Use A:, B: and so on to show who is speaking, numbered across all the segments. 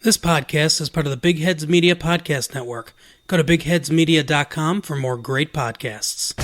A: This podcast is part of the Big Heads Media Podcast Network. Go to bigheadsmedia.com for more great podcasts.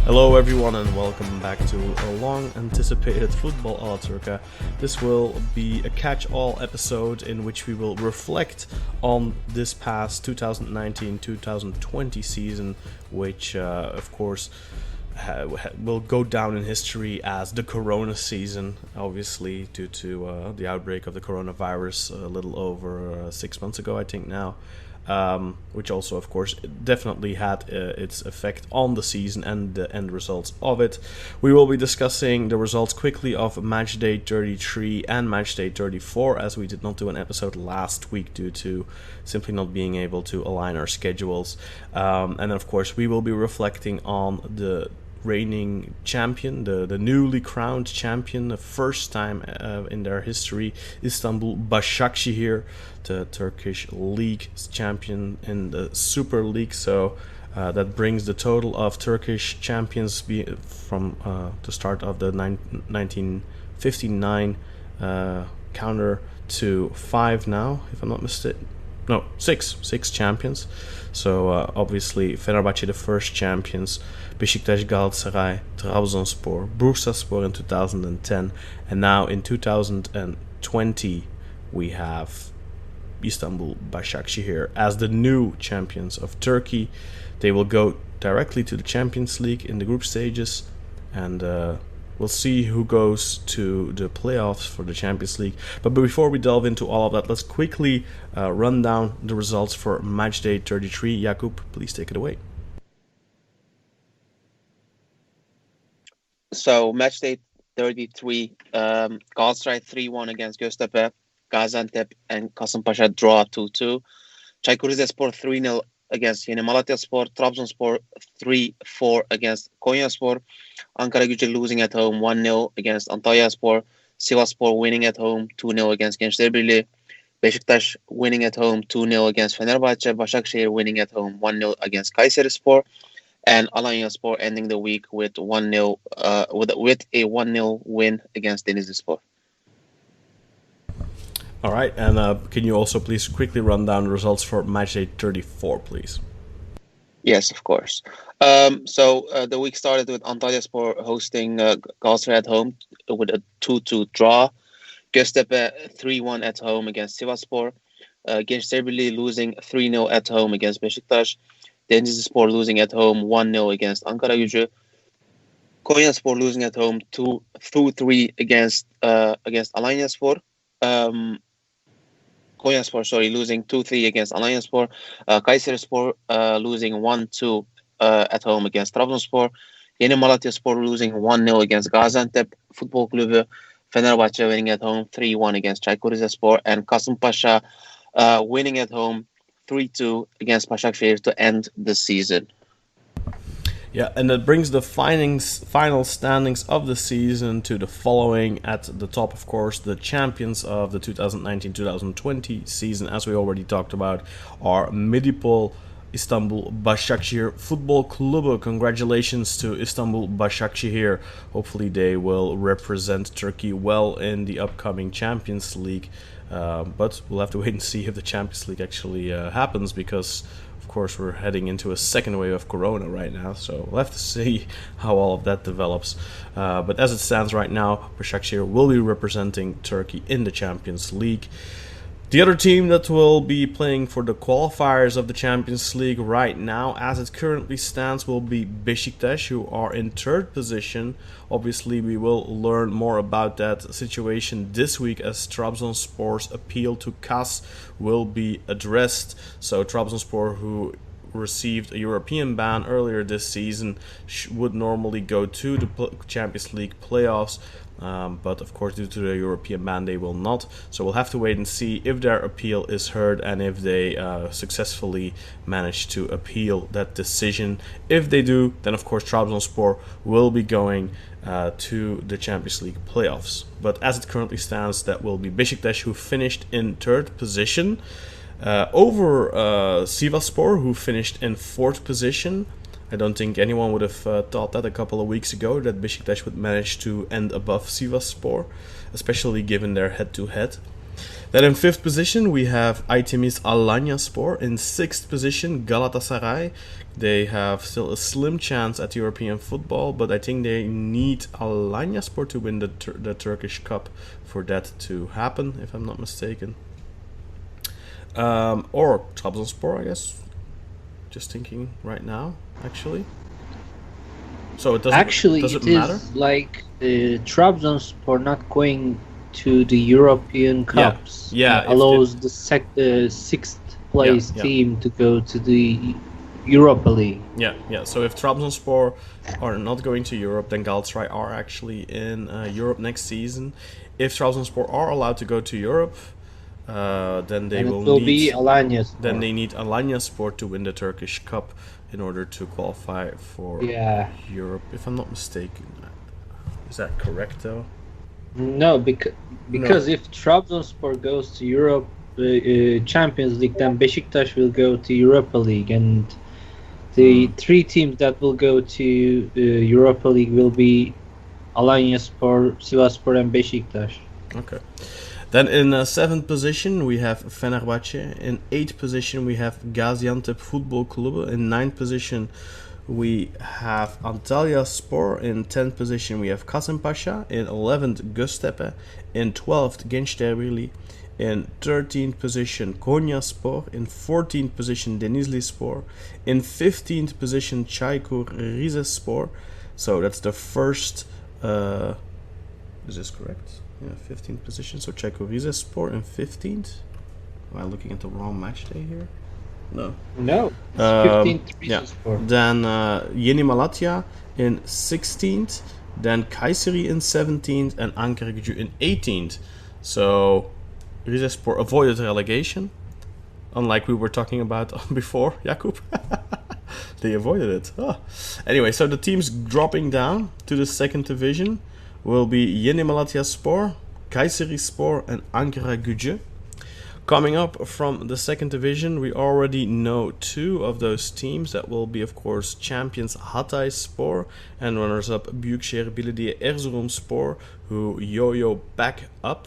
B: Hello everyone and welcome back to a long-anticipated football a la Turca. This will be a catch-all episode in which we will reflect on this past 2019-2020 season, which of course will go down in history as the Corona season, obviously due to the outbreak of the coronavirus a little over 6 months ago, I think now. Which also, of course, definitely had its effect on the season and the end results of it. We will be discussing the results quickly of matchday 33 and matchday 34, as we did not do an episode last week due to simply not being able to align our schedules. And then, of course, we will be reflecting on the reigning champion, the newly crowned champion, the first time in their history, Istanbul Başakşehir, the Turkish league champion in the Super League. So that brings the total of Turkish champions from the start of the 1959 counter to 5 now, if I'm not mistaken. No, six champions. So obviously Fenerbahçe the first champions, Beşiktaş, Galatasaray, Trabzonspor, Bursaspor in 2010, and now in 2020 we have Istanbul Başakşehir as the new champions of Turkey. They will go directly to the Champions League in the group stages, and we'll see who goes to the playoffs for the Champions League. But before we delve into all of that, let's quickly run down the results for matchday 33. Jakub, please take it away.
C: So matchday 33, Galatasaray 3-1 against Göztepe, Gaziantep and Kasımpaşa draw 2-2. Kayserispor 3-0 against Malatyaspor, Trabzonspor 3-4 against Konyaspor, Ankaragücü losing at home 1-0 against Antalyaspor, Sivasspor winning at home 2-0 against Gençlerbirliği, Beşiktaş winning at home 2-0 against Fenerbahçe, Başakşehir winning at home 1-0 against Kayserispor, and Alanyaspor ending the week with 1-0 with a 1-0 win against Denizlispor.
B: All right, and can you also please quickly run down the results for matchday 34, please?
C: Yes, of course. So the week started with Antalyaspor hosting Galatasaray at home with a 2-2 draw. Göztepe 3-1 at home against Sivasspor. Gençlerbirliği losing 3-0 at home against Beşiktaş. Denizlispor losing at home 1-0 against Ankaragücü. Konyaspor losing at home 2-3 against Alanyaspor. Konyaspor, losing 2-3 against Alanyaspor. Kayserispor losing 1-2 at home against Trabzonspor. Yeni Malatyaspor losing 1-0 against Gaziantep Futbol Kulübü. Fenerbahçe winning at home 3-1 against Kayserispor, and Kasımpaşa winning at home 3-2 against Başakşehir to end the season.
B: Yeah, and that brings the final standings of the season to the following. At the top, of course, the champions of the 2019-2020 season, as we already talked about, are Midipol Istanbul Başakşehir Futbol Kulübü. Congratulations to Istanbul Başakşehir. Hopefully they will represent Turkey well in the upcoming Champions League. But we'll have to wait and see if the Champions League actually happens, because of course we're heading into a second wave of Corona right now, so we'll have to see how all of that develops. But as it stands right now, Başakşehir will be representing Turkey in the Champions League. The other team that will be playing for the qualifiers of the Champions League right now, as it currently stands, will be Beşiktaş, who are in third position. Obviously, we will learn more about that situation this week as Trabzonspor's appeal to CAS will be addressed. So Trabzonspor, who received a European ban earlier this season would normally go to the Champions League playoffs. But of course, due to the European ban, they will not. So we'll have to wait and see if their appeal is heard and if they successfully manage to appeal that decision. If they do, then of course Trabzonspor will be going to the Champions League playoffs. But as it currently stands, that will be Beşiktaş, who finished in 3rd position, over Sivasspor, who finished in 4th position. I don't think anyone would have thought that a couple of weeks ago, that Beşiktaş would manage to end above Sivasspor, especially given their head-to-head. Then in 5th position we have Aytemiz Alanyaspor. In 6th position Galatasaray. They have still a slim chance at European football, but I think they need Alanyaspor to win the Turkish Cup for that to happen, if I'm not mistaken. Or Trabzonspor, I guess. Just thinking right now, actually. So it doesn't matter?
D: Is like Trabzonspor not going to the European Cups. Allows the 6th place team to go to the Europa League.
B: Yeah. So if Trabzonspor are not going to Europe, then Galatasaray are actually in Europe next season. If Trabzonspor are allowed to go to Europe, then they will
D: be Alanyaspor.
B: Then they need Alanyaspor to win the Turkish Cup in order to qualify for Europe, if I'm not mistaken. Is that correct though?
D: No, because if Trabzonspor goes to Europe Champions League, then Beşiktaş will go to Europa League, and the 3 teams that will go to Europa League will be Alanyaspor, Sivasspor, and Beşiktaş.
B: Okay. Then in 7th position we have Fenerbahçe. In 8th position we have Gaziantep Futbol Kulübü. In 9th position we have Antalyaspor. In 10th position we have Kasımpaşa. In 11th Göztepe. In 12th Gençlerbirliği. In 13th position Konyaspor. In 14th position Denizlispor. In 15th position Çaykur Rizespor. So that's the first. Is this correct? Yeah, 15th position. So Çaykur Rizespor in 15th. Am I looking at the wrong match day here? No.
D: It's 15th Rizespor.
B: Then Yeni Malatya in 16th. Then Kayseri in 17th and Ankaragücü in 18th. So Rizespor avoided relegation, unlike we were talking about before, Jakub. They avoided it. Anyway, so the teams dropping down to the 2nd division will be Yeni Malatyaspor, Kayserispor and Ankaragücü. Coming up from the 2nd division, we already know 2 of those teams. That will be, of course, champions Hatayspor and runners-up Büyükşehir Belediye Erzurumspor, who yo-yo back up.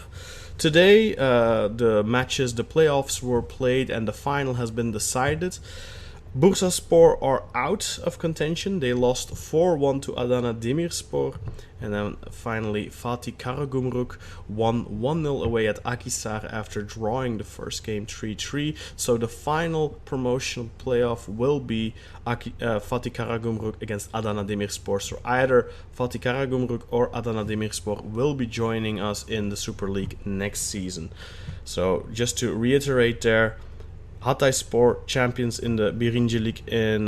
B: Today, the playoffs were played and the final has been decided. Bursaspor are out of contention. They lost 4-1 to Adana Demirspor. And then finally Fatih Karagümrük won 1-0 away at Akhisar after drawing the first game 3-3. So the final promotional playoff will be Fatih Karagümrük against Adana Demirspor. So either Fatih Karagümrük or Adana Demirspor will be joining us in the Super League next season. So just to reiterate there, Hatayspor champions in the Birinci Lig in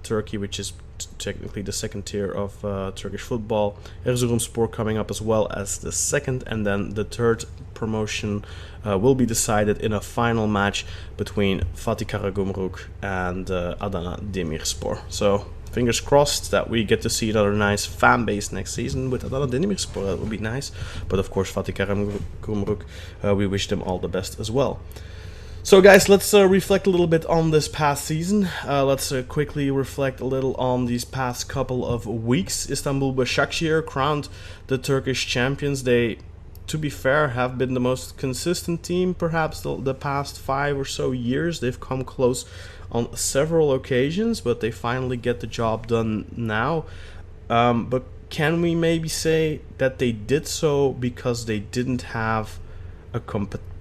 B: Turkey, which is technically the 2nd tier of Turkish football. Erzurumspor coming up as well as the 2nd, and then the 3rd promotion will be decided in a final match between Fatih Karagümrük and Adana Demirspor. So fingers crossed that we get to see another nice fan base next season with Adana Demirspor. That would be nice. But of course, Fatih Karagümrük, we wish them all the best as well. So guys, let's reflect a little bit on this past season. Let's quickly reflect a little on these past couple of weeks. Istanbul Başakşehir crowned the Turkish champions. They, to be fair, have been the most consistent team perhaps the past 5 or so years. They've come close on several occasions, but they finally get the job done now. But can we maybe say that they did so because they didn't have a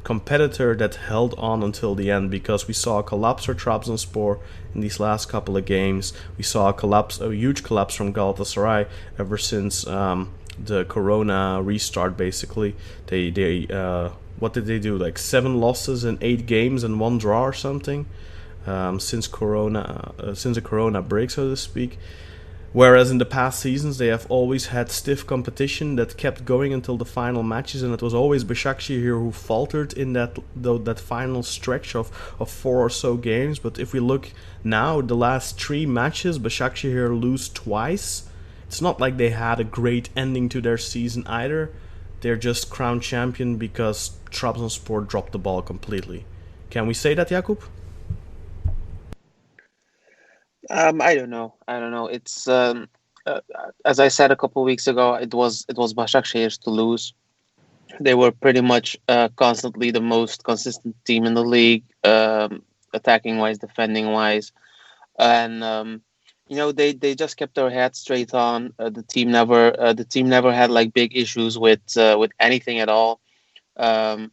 B: competitor that held on until the end? Because we saw a collapse for Trabzonspor in these last couple of games. We saw a huge collapse from Galatasaray ever since the Corona restart. Basically, they what did they do? Like 7 losses in 8 games and 1 draw or something. since the Corona break, so to speak. Whereas in the past seasons, they have always had stiff competition that kept going until the final matches, and it was always Başakşehir who faltered in that final stretch of 4 or so games. But if we look now, the last 3 matches, Başakşehir lose twice. It's not like they had a great ending to their season either. They're just crowned champion because Trabzonspor dropped the ball completely. Can we say that, Jakub?
C: I don't know. It's as I said a couple of weeks ago, it was Başakşehir to lose. They were pretty much constantly the most consistent team in the league, attacking wise, defending wise, and they just kept their head straight on. The team never had like big issues with anything at all, and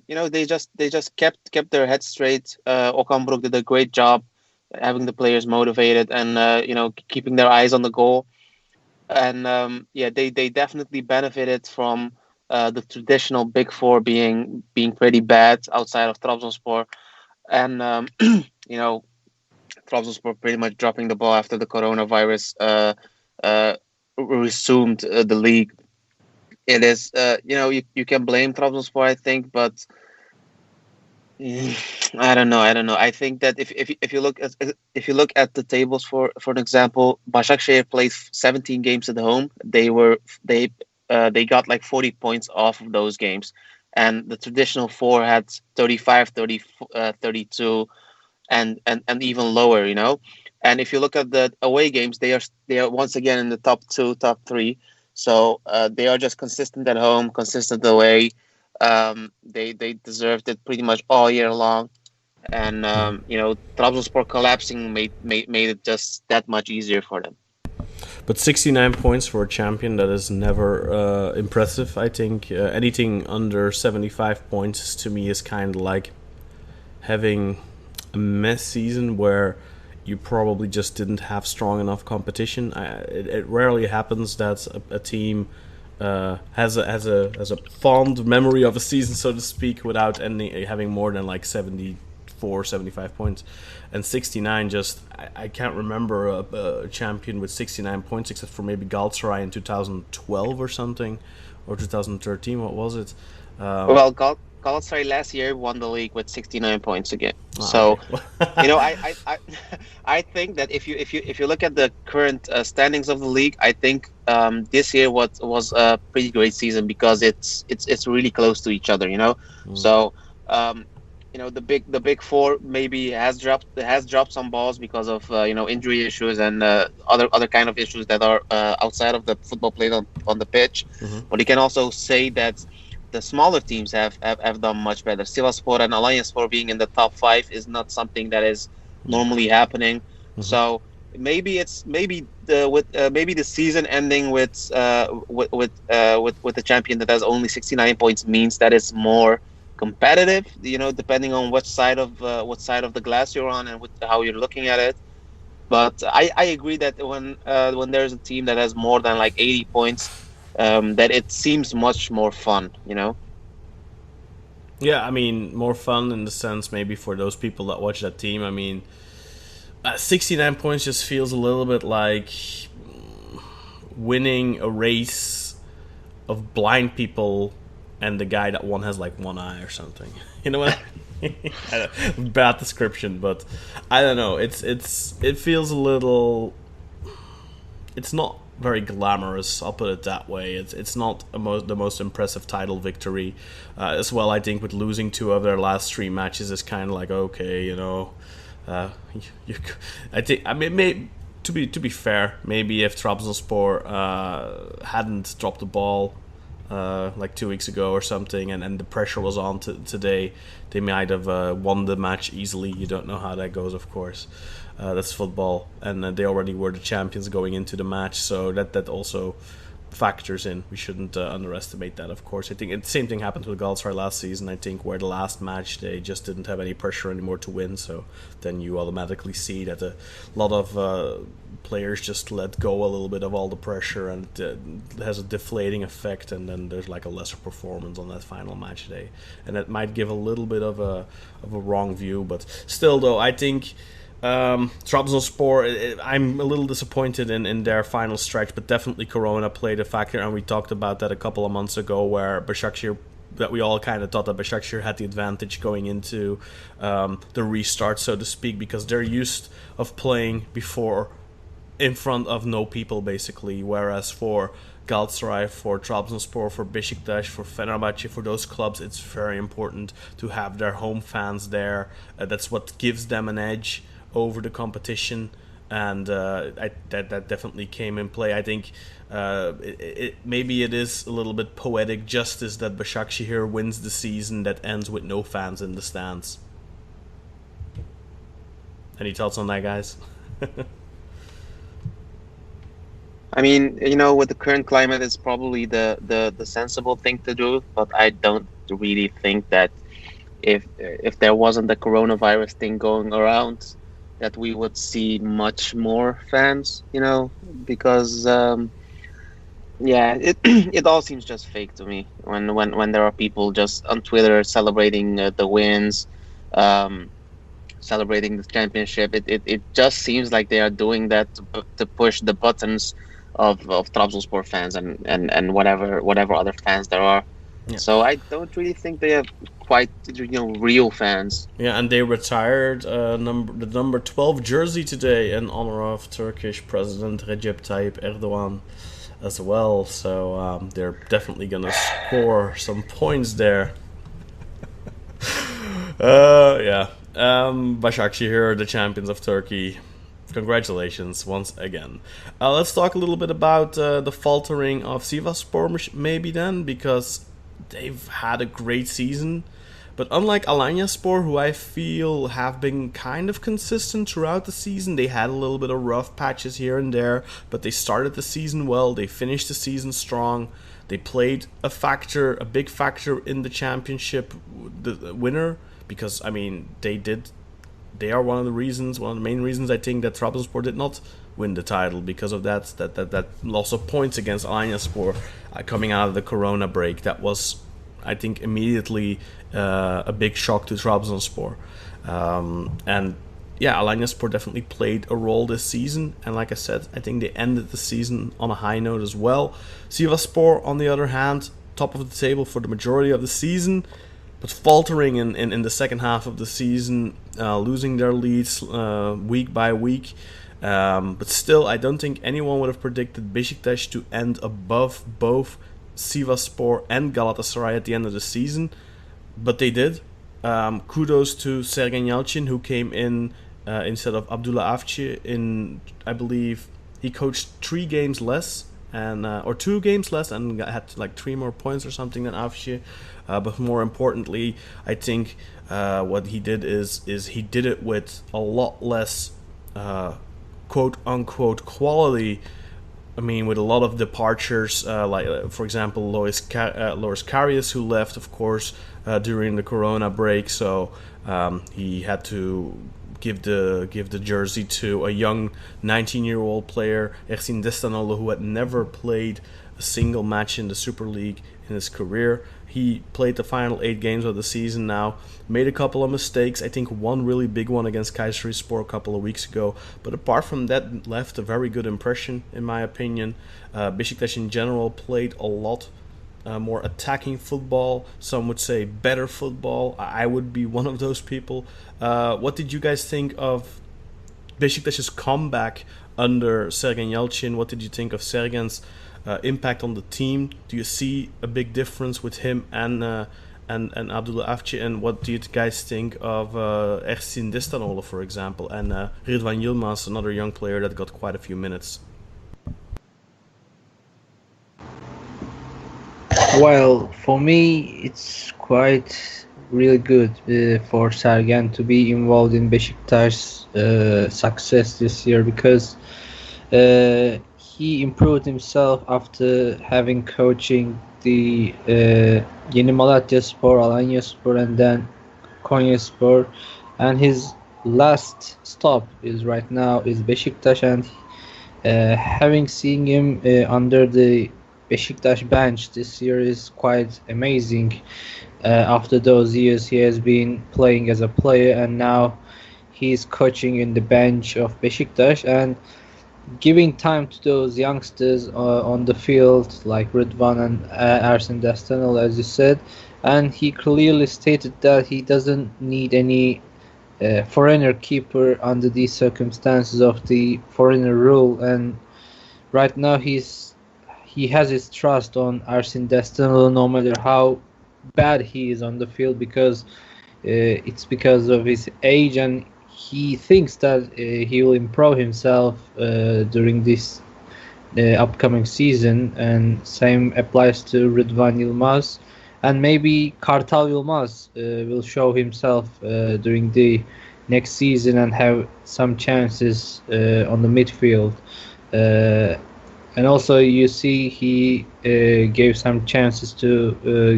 C: they just kept their head straight. Okan Buruk did a great job having the players motivated and keeping their eyes on the goal, and they definitely benefited from the traditional big four being pretty bad outside of Trabzonspor, and Trabzonspor pretty much dropping the ball after the coronavirus resumed the league. It is you can blame Trabzonspor, I think, but I don't know. I think that if you look at the tables for an example, Başakşehir played 17 games at home. They got like 40 points off of those games, and the traditional four had 35, 30, 32, and even lower. And if you look at the away games, they are once again in the top 2, top 3. So they are just consistent at home, consistent away. They deserved it pretty much all year long, and Trabzonspor collapsing made it just that much easier for them.
B: But 69 points for a champion, that is never impressive. I think anything under 75 points to me is kind of like having a mess season where you probably just didn't have strong enough competition. It rarely happens that a team has a fond memory of a season, so to speak, without having more than like 74, 75 points. And 69, just I can't remember a champion with 69 points except for maybe Galatasaray in 2012 or something, or 2013. What was it?
C: Well, Galatasaray last year won the league with 69 points again. So, okay. I think that if you look at the current standings of the league, I think this year was a pretty great season because it's really close to each other. So the big four maybe has dropped some balls because of injury issues and other kind of issues that are outside of the football played on the pitch.
B: Mm-hmm.
C: But you can also say that the smaller teams have done much better. Sivasspor and Malatyaspor being in the top 5 is not something that is normally happening. Mm-hmm. So maybe the season ending with the champion that has only 69 points means that it's more competitive. Depending on what side of the glass you're on and how you're looking at it. But I agree that when there's a team that has more than like 80 points. That it seems much more fun,
B: Yeah, I mean, more fun in the sense maybe for those people that watch that team. I mean, 69 points just feels a little bit like winning a race of blind people and the guy that won has like one eye or something. You know what I mean? Bad description, but I don't know. It feels a little... It's not very glamorous, I'll put it that way. It's not the most impressive title victory. As well, I think with losing 2 of their last 3 matches is kind of like, okay, I think, I mean, to be fair, maybe if Trabzonspor hadn't dropped the ball like 2 weeks ago or something, and the pressure was on today, they might have won the match easily. You don't know how that goes, of course. That's football, and they already were the champions going into the match, so that also factors in. We shouldn't underestimate that, of course. I think the same thing happened with Galatasaray last season, I think, where the last match they just didn't have any pressure anymore to win, so then you automatically see that a lot of players just let go a little bit of all the pressure, and it has a deflating effect, and then there's like a lesser performance on that final match day, and that might give a little bit of a wrong view. But still, though, I think Trabzonspor, I'm a little disappointed in their final stretch, but definitely Corona played a factor, and we talked about that a couple of months ago, where Başakşehir, that we all kind of thought that Başakşehir had the advantage going into the restart, so to speak, because they're used of playing before in front of no people, basically, whereas for Galatasaray, for Trabzonspor, for Beşiktaş, for Fenerbahçe, for those clubs, it's very important to have their home fans there. That's what gives them an edge over the competition, and that definitely came in play. I think maybe it is a little bit poetic justice that Başakşehir wins the season that ends with no fans in the stands. Any thoughts on that, guys?
C: I mean, with the current climate, it's probably the sensible thing to do, but I don't really think that if there wasn't the coronavirus thing going around, that we would see much more fans, because it all seems just fake to me when there are people just on Twitter celebrating the wins, celebrating the championship. It just seems like they are doing that to push the buttons of Trabzonspor fans and whatever other fans there are. Yeah. So I don't really think they have quite real fans.
B: Yeah, and they retired the number 12 jersey today in honor of Turkish President Recep Tayyip Erdogan as well. So they're definitely gonna score some points there. Başakşehir, the champions of Turkey. Congratulations once again. Let's talk a little bit about the faltering of Sivasspor maybe then, because they've had a great season. But unlike Alanyaspor, who I feel have been kind of consistent throughout the season, they had a little bit of rough patches here and there, but they started the season well, they finished the season strong, they played a big factor in the championship, the winner, because, I mean, they are one of the main reasons I think that Trabzonspor did not win the title, because of that loss of points against Alanyaspor coming out of the Corona break. That was, I think, immediately a big shock to Trabzonspor. And yeah, Alanyaspor definitely played a role this season, and like I said, I think they ended the season on a high note as well. Sivasspor, on the other hand, top of the table for the majority of the season, but faltering in the second half of the season, losing their leads week by week. But still, I don't think anyone would have predicted Beşiktaş to end above both Sivasspor and Galatasaray at the end of the season, but they did. Kudos to Sergen Yalçın, who came in instead of Abdullah Avcı. I believe he coached 3 games less, or 2 games less, and had like 3 more points or something than Avcı. But more importantly, I think what he did is he did it with a lot less quote unquote quality. I mean, with a lot of departures, like for example, Loris Karius, who left, of course, during the Corona break. So he had to give the jersey to a young 19-year-old player, Ersin Destanoğlu, who had never played a single match in the Super League in his career. He played the final 8 games of the season now, made a couple of mistakes, I think one really big one against Kayserispor a couple of weeks ago, but apart from that, left a very good impression, in my opinion. Beşiktaş in general played a lot more attacking football, some would say better football. I would be one of those people. What did you guys think of Beşiktaş's comeback under Sergen Yalçın? What did you think of Sergen's impact on the team? Do you see a big difference with him and Abdullah Avcı? And what do you guys think of Ersin Destanoğlu, for example, and Rıdvan Yılmaz, another young player that got quite a few minutes?
D: Well, for me, it's quite really good for Sergen to be involved in Beşiktaş's success this year, because he improved himself after having coaching the Yeni Malatyaspor, Alanyaspor, and then Konyaspor, and his last stop is right now is Beşiktaş, and Having seen him under the Beşiktaş bench this year is quite amazing. After those years he has been playing as a player, and now he's coaching in the bench of Beşiktaş and giving time to those youngsters on the field like Rıdvan and Ersin Destanoğlu, as you said. And he clearly stated that he doesn't need any foreigner keeper under these circumstances of the foreigner rule. And right now he has his trust on Ersin Destanoğlu no matter how bad he is on the field, because it's because of his age, and he thinks that he will improve himself during this upcoming season. And same applies to Rıdvan Yılmaz, and maybe Kartal Yılmaz will show himself during the next season and have some chances on the midfield. And also you see he gave some chances to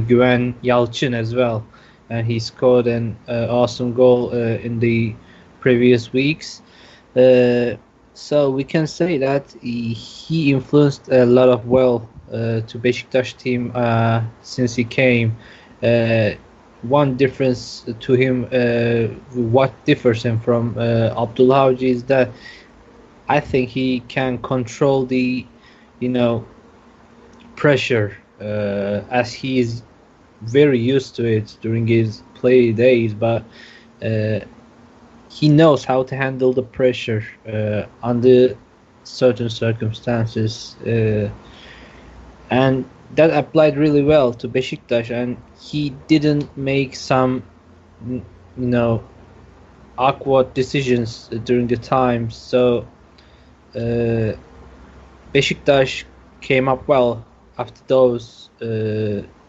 D: Güven Yalçın as well, and he scored an awesome goal in the previous weeks. So we can say that he influenced a lot of to Beşiktaş team since he came. One difference to him, what differs him from Abdullah Avcı, is that I think he can control the pressure as he is very used to it during his play days, but he knows how to handle the pressure under certain circumstances, and that applied really well to Beşiktaş. And he didn't make some awkward decisions during the time. So Beşiktaş came up well after those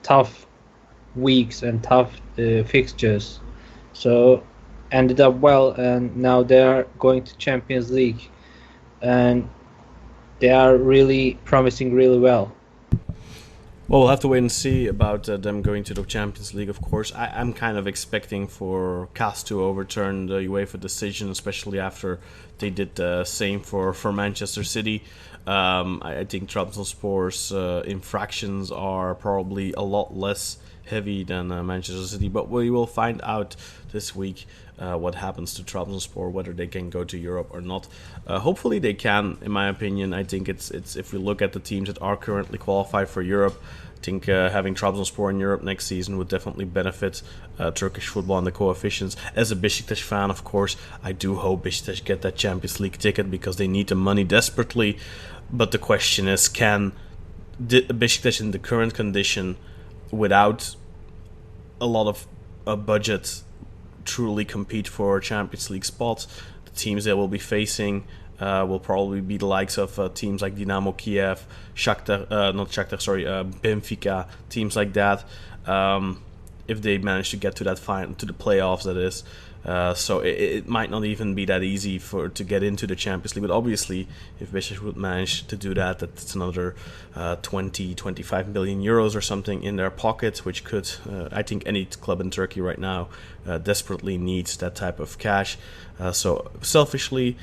D: tough weeks and tough fixtures. So ended up well, and now they are going to Champions League, and they are really promising really well.
B: Well, we'll have to wait and see about them going to the Champions League, of course. I'm kind of expecting for CAS to overturn the UEFA decision, especially after they did the same for Manchester City. I think Trabzonspor's infractions are probably a lot less heavy than Manchester City, but we will find out this week what happens to Trabzonspor, whether they can go to Europe or not. Hopefully they can, in my opinion. I think it's if we look at the teams that are currently qualified for Europe, I think having Trabzonspor in Europe next season would definitely benefit Turkish football and the coefficients. As a Beşiktaş fan, of course, I do hope Beşiktaş get that Champions League ticket because they need the money desperately. But the question is, can Beşiktaş in the current condition, without a lot of a budget, truly compete for a Champions League spot? The teams they will be facing will probably be the likes of teams like Dynamo Kiev, Benfica, teams like that. If they manage to get to that to the playoffs, that is. So it might not even be that easy to get into the Champions League. But obviously, if Beşiktaş would manage to do that, that's another 20-25 million euros or something in their pockets, which could, I think any club in Turkey right now desperately needs that type of cash. So selfishly,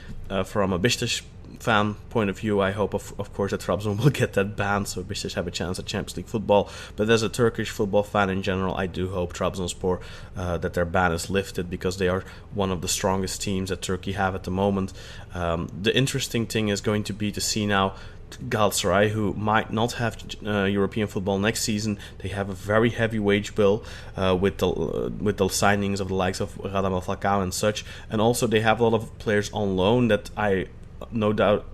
B: from a Beşiktaş fan point of view, I hope of course that Trabzon will get that ban, so Beşiktaş have a chance at Champions League football. But as a Turkish football fan in general, I do hope Trabzonspor that their ban is lifted, because they are one of the strongest teams that Turkey have at the moment. The interesting thing is going to be to see now Galatasaray, who might not have European football next season. They have a very heavy wage bill with the signings of the likes of Radamel Falcao and such, and also they have a lot of players on loan that I no doubt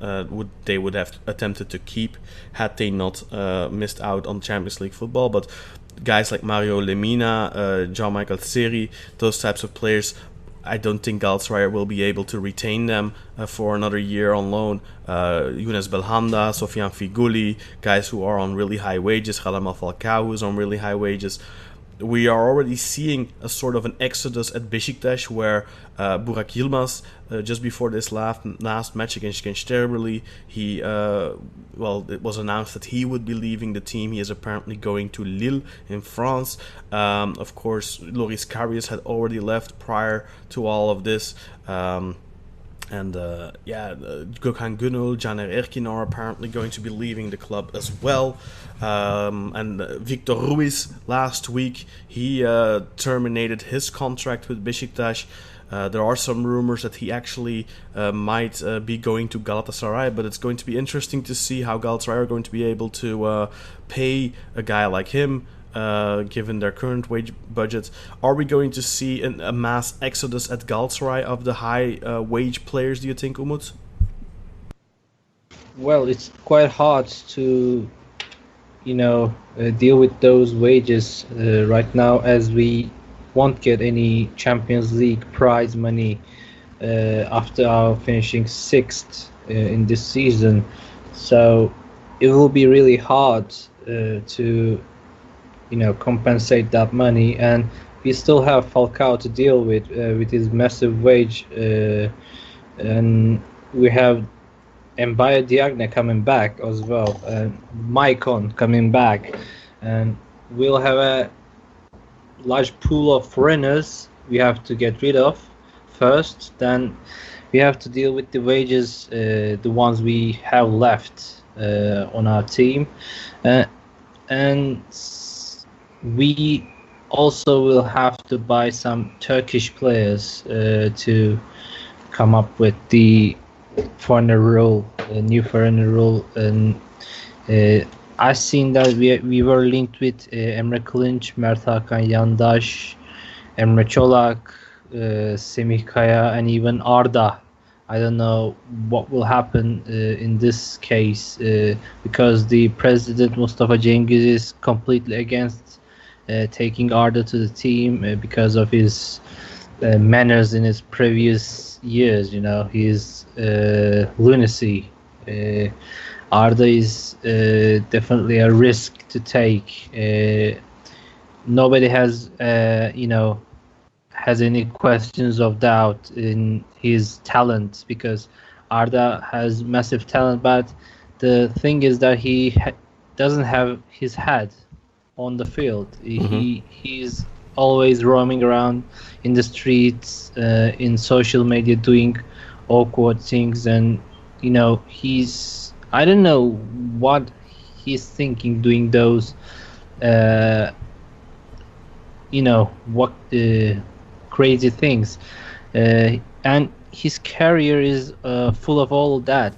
B: they would have attempted to keep had they not missed out on Champions League football. But guys like Mario Lemina, Jean-Michael Seri, those types of players, I don't think Galatasaray will be able to retain them for another year on loan. Younes Belhanda, Sofian Figuli, guys who are on really high wages, Radamel Falcao, who's on really high wages. We are already seeing a sort of an exodus at Beşiktaş, where Burak Yılmaz, just before this last match against Gençlerbirliği, it was announced that he would be leaving the team. He is apparently going to Lille in France. Of course, Loris Karius had already left prior to all of this. And Gökhan Gönül, Caner Erkin are apparently going to be leaving the club as well. And Victor Ruiz last week, he terminated his contract with Beşiktaş. There are some rumors that he actually might be going to Galatasaray, but it's going to be interesting to see how Galatasaray are going to be able to pay a guy like him, given their current wage budget. Are we going to see a mass exodus at Galatasaray of the high wage players, do you think, Umut?
D: Well, it's quite hard to, deal with those wages right now, as we won't get any Champions League prize money after our finishing 6th in this season. So it will be really hard to compensate that money, and we still have Falcao to deal with his massive wage, and we have Mbaye Diagne coming back as well, and Maicon coming back, and we'll have a large pool of foreigners we have to get rid of first. Then we have to deal with the wages, the ones we have left on our team, and we also will have to buy some Turkish players to come up with the foreigner rule, new foreigner rule. And I've seen that we were linked with Emre Clinch, Mert Hakan Yandaş, Emre Çolak, Semih Kaya, and even Arda. I don't know what will happen in this case because the president, Mustafa Cengiz, is completely against taking Arda to the team because of his manners in his previous years. His lunacy. Arda is definitely a risk to take. Nobody has any questions of doubt in his talent, because Arda has massive talent, but the thing is that he doesn't have his head on the field. He's always roaming around in the streets, in social media, doing awkward things, and I don't know what he's thinking doing those crazy things, and his career is full of all that.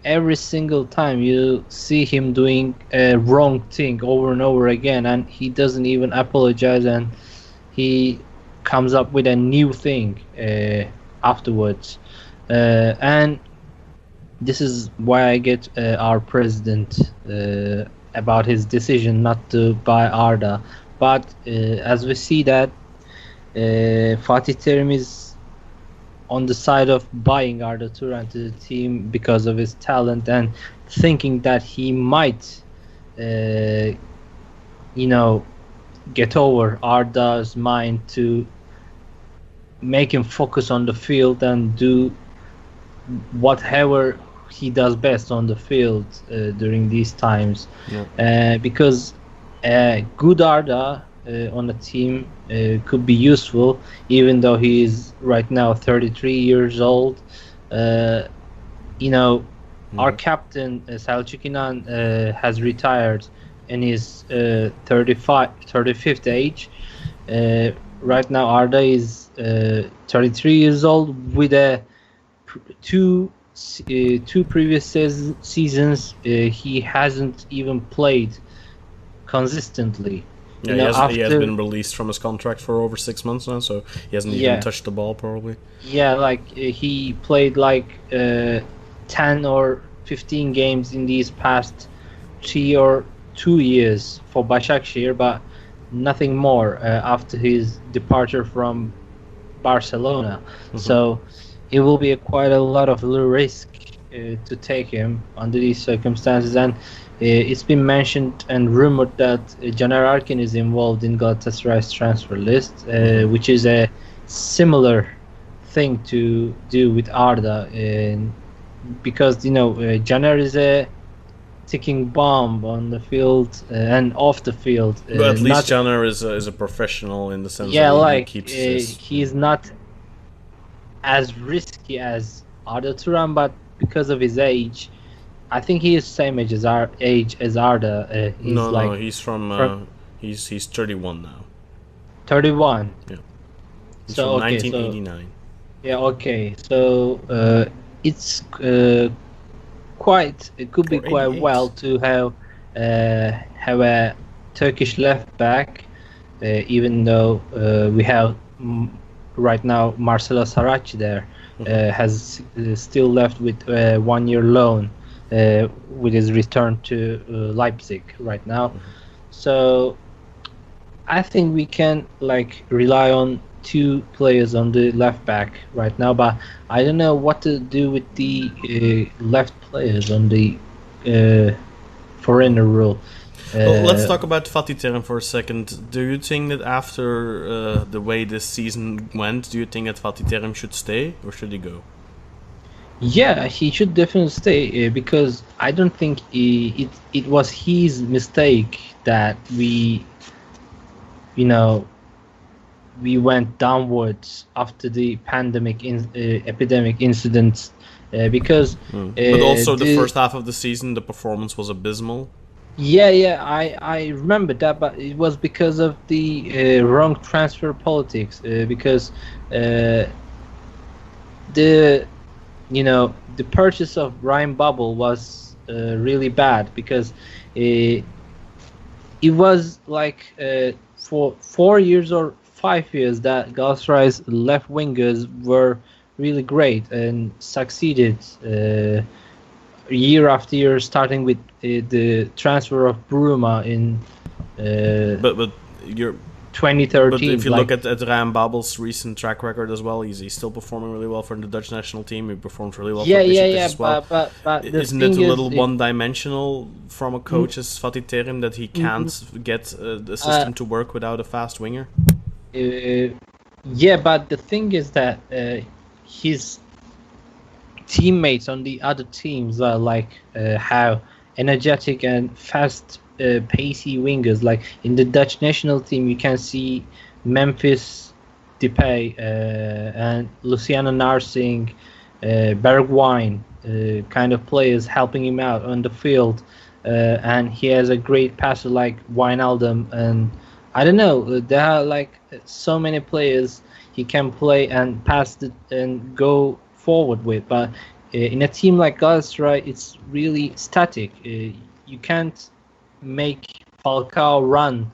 D: Every single time you see him doing a wrong thing over and over again, and he doesn't even apologize, and he comes up with a new thing afterwards, and this is why I get our president about his decision not to buy Arda. But as we see that Fatih Terim is on the side of buying Arda Turan to the team because of his talent, and thinking that he might get over Arda's mind to make him focus on the field and do whatever he does best on the field during these times. Because good Arda on a team could be useful, even though he is right now 33 years old. Our captain Selçuk İnan has retired in his 35th age. Right now Arda is 33 years old with two previous seasons he hasn't even played consistently.
B: He has been released from his contract for over 6 months now, so he hasn't even touched the ball probably.
D: He played 10 or 15 games in these past 3 or 2 years for Başakşehir, but nothing more after his departure from Barcelona. So it will be quite a lot of risk to take him under these circumstances, and it's been mentioned and rumored that Caner Erkin is involved in Galatasaray's transfer list, which is a similar thing to do with Arda, because Caner is a ticking bomb on the field and off the field.
B: But at least Caner is a professional in the sense that he keeps his...
D: he's not as risky as Arda Turan, but because of his age, I think he is same age as Arda. He's
B: no, he's from he's 31 now.
D: 31.
B: Yeah. He's
D: So,
B: from
D: okay,
B: 1989.
D: Yeah, okay. So it's it could be
B: Or
D: quite
B: 88.
D: well to have a Turkish left back, even though we have right now Marcelo Saracchi there, has still left with 1 year loan with his return to Leipzig right now. So I think we can rely on 2 players on the left back right now, but I don't know what to do with the left players on the foreigner rule.
B: Well, let's talk about Fatih Terim for a second. Do you think that after the way this season went, do you think that Fatih Terim should stay or should he go?
D: Yeah, he should definitely stay because I don't think it was his mistake that we went downwards after the epidemic incidents because
B: But also the first half of the season, the performance was abysmal.
D: Yeah, I remember that, but it was because of the wrong transfer politics. Because the purchase of Ryan Babel was really bad because it was for 4 years or 5 years that Galatasaray's left wingers were really great and succeeded year after year, starting with the transfer of Bruma in
B: But you're
D: 2013.
B: But if you look at Ryan Babel's recent track record as well, he's still performing really well for the Dutch national team. He performs really well for Beşiktaş as well.
D: But
B: isn't it a little one-dimensional from a coach as Fatih Terim that he can't get the system to work without a fast winger?
D: Yeah, but the thing is that his teammates on the other teams are how energetic and fast pacey wingers. Like in the Dutch national team, you can see Memphis Depay and Luciano Narsing, Bergwijn, kind of players helping him out on the field, and he has a great passer like Wijnaldum, and I don't know, there are so many players he can play and pass it and go forward with, but in a team like Galatasaray, it's really static. You can't make Falcao run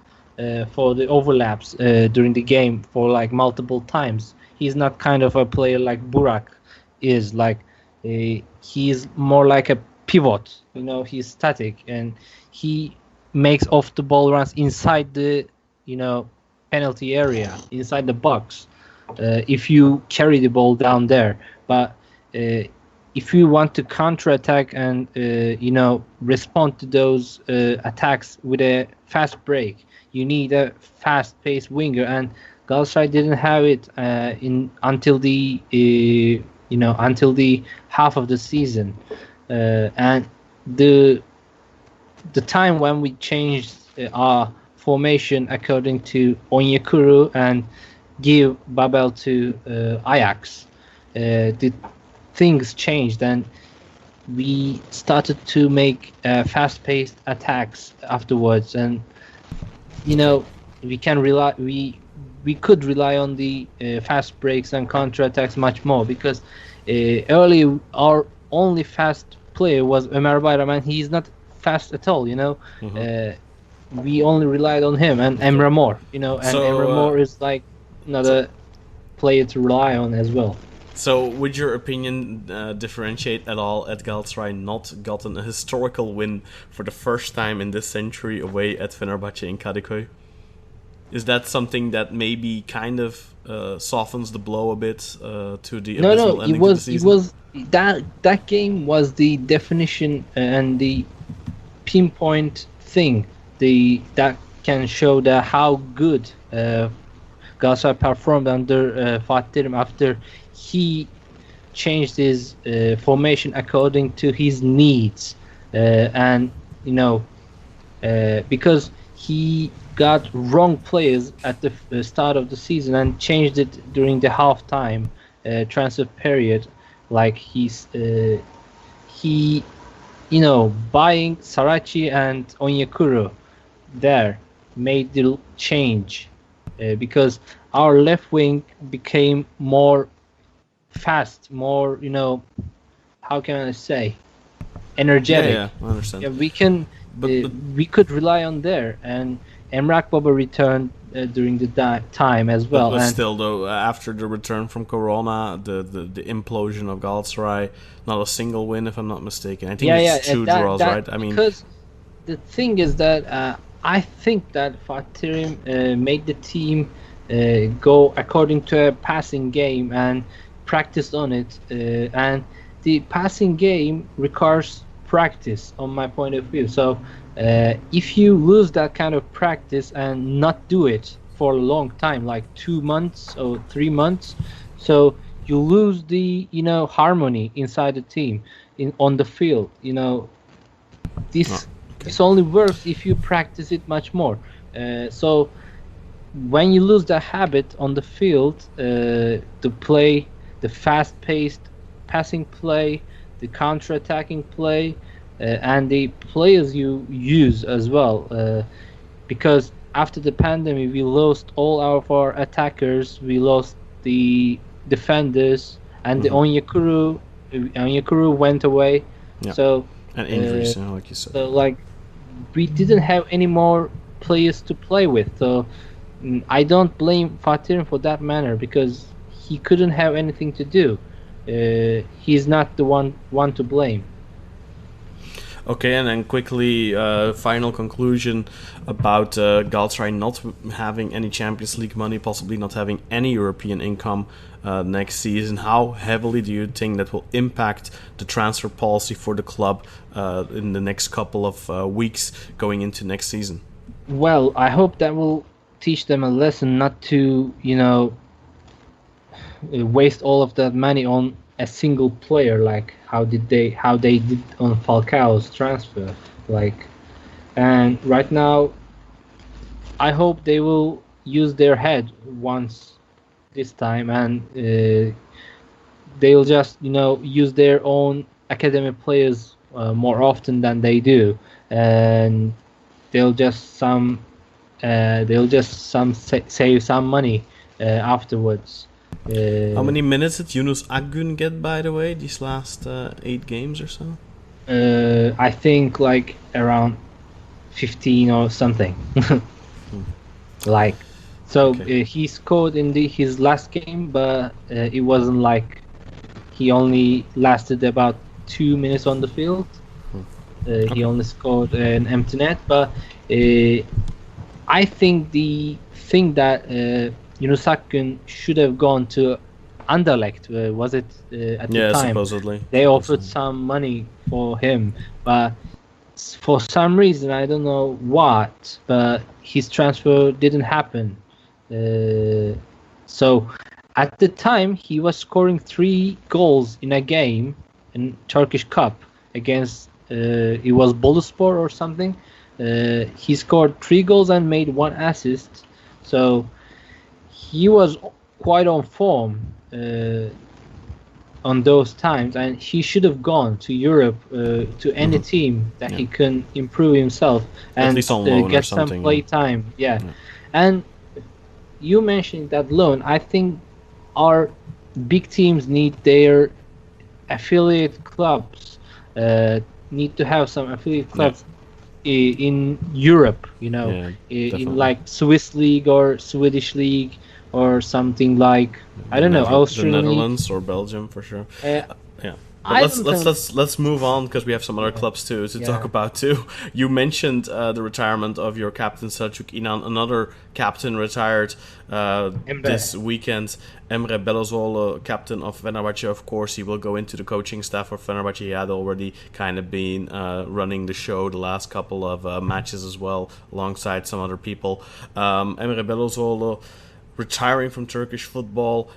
D: for the overlaps during the game for multiple times. He's not kind of a player like Burak is. He's more like a pivot. He's static and he makes off the ball runs inside the penalty area, inside the box. If you carry the ball down there, but if you want to counter-attack and respond to those attacks with a fast break, you need a fast-paced winger, and Galatasaray didn't have it until the half of the season, and the time when we changed our formation according to Onyekuru and give Babel to Ajax, the things changed and we started to make fast-paced attacks afterwards, and we could rely on the fast breaks and counter-attacks much more because early our only fast player was Ömer Bayram, and he's not fast at all. We only relied on him and Emre Mor, and Emre Mor is not a player to rely on as well.
B: So, would your opinion differentiate at all at Galatasaray not gotten a historical win for the first time in this century away at Fenerbahçe in Kadıköy? Is that something that maybe kind of softens the blow a bit to the abysmal ending of the season?
D: It was that game was the definition and the pinpoint thing that can show how good Galatasaray performed under Fatih Terim after he changed his formation according to his needs, and because he got wrong players at the start of the season and changed it during the half time transfer period, like he buying Sarachi and Onyekuru there made the change because our left wing became more fast, more how can I say, energetic.
B: Yeah, I understand.
D: Yeah, we can we could rely on there, and Emrak Baba returned during the time as well.
B: But
D: and
B: still, though, after the return from Corona, the implosion of Galatasaray, not a single win, if I'm not mistaken. I think it's two draws, right? I mean,
D: because the thing is that I think that Fatih made the team go according to a passing game and practiced on it, and the passing game requires practice, on my point of view. So if you lose that kind of practice and not do it for a long time, like 2 months or 3 months, so you lose the harmony inside the team on the field. This only works if you practice it much more. So when you lose that habit on the field, to play the fast-paced passing play, the counter-attacking play, and the players you use as well, because after the pandemic we lost all of our attackers, we lost the defenders, and the Onyekuru went away.
B: Yeah.
D: So
B: and injuries, like you said.
D: So like we didn't have any more players to play with. So I don't blame Fatih for that manner, because he couldn't have anything to do. He's not the one to blame.
B: Okay, and then quickly, final conclusion about Galatasaray not having any Champions League money, possibly not having any European income next season. How heavily do you think that will impact the transfer policy for the club in the next couple of weeks going into next season?
D: Well, I hope that will teach them a lesson not to, waste all of that money on a single player, like how they did on Falcao's transfer. And right now I hope they will use their head once this time, and they'll just use their own academy players more often than they do, and they'll just save some money afterwards.
B: How many minutes did Yunus Akgün get, by the way, these last 8 games or so?
D: I think like around 15 or something. He scored in his last game, but it wasn't like he only lasted about 2 minutes on the field. He only scored an empty net, but I think the thing that Yunus Akgün should have gone to Anderlecht, was it at the time?
B: Supposedly.
D: They offered some money for him, but for some reason, I don't know what, but his transfer didn't happen. So at the time, he was scoring 3 goals in a game in Turkish Cup against, it was Boluspor or something. He scored 3 goals and made 1 assist. So he was quite on form on those times, and he should have gone to Europe, to any team that he can improve himself and get some play time. Yeah. And you mentioned that loan. I think our big teams need their affiliate clubs, need to have some affiliate clubs in Europe, in like Swiss League or Swedish League, or something like, I don't know, Austrian
B: the Netherlands or Belgium for sure. But let's move on, because we have some other clubs to talk about too. You mentioned the retirement of your captain Selçuk İnan. Another captain retired this weekend. Emre Belözoğlu, captain of Fenerbahçe. Of course, he will go into the coaching staff of Fenerbahçe. He had already kind of been running the show the last couple of matches as well, alongside some other people. Emre Belözoğlu retiring from Turkish football,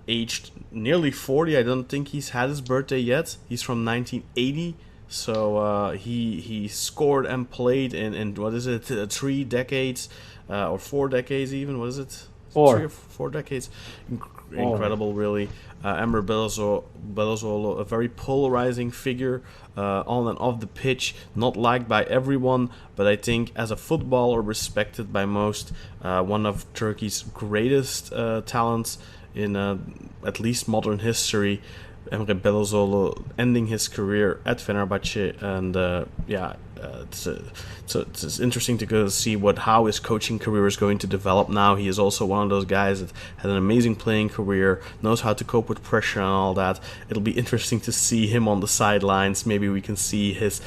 B: aged nearly 40. I don't think he's had his birthday yet. He's from 1980, so he scored and played in what is it, 3 decades or 4 decades even? What is it? 3 or 4 decades. Incredible, really. Emre Belözoğlu, a very polarizing figure on and off the pitch, not liked by everyone, but I think as a footballer respected by most. One of Turkey's greatest talents in at least modern history. Emre Belözoğlu ending his career at Fenerbahçe, and it's interesting to go see how his coaching career is going to develop now. He is also one of those guys that had an amazing playing career, knows how to cope with pressure and all that. It'll be interesting to see him on the sidelines. Maybe we can see his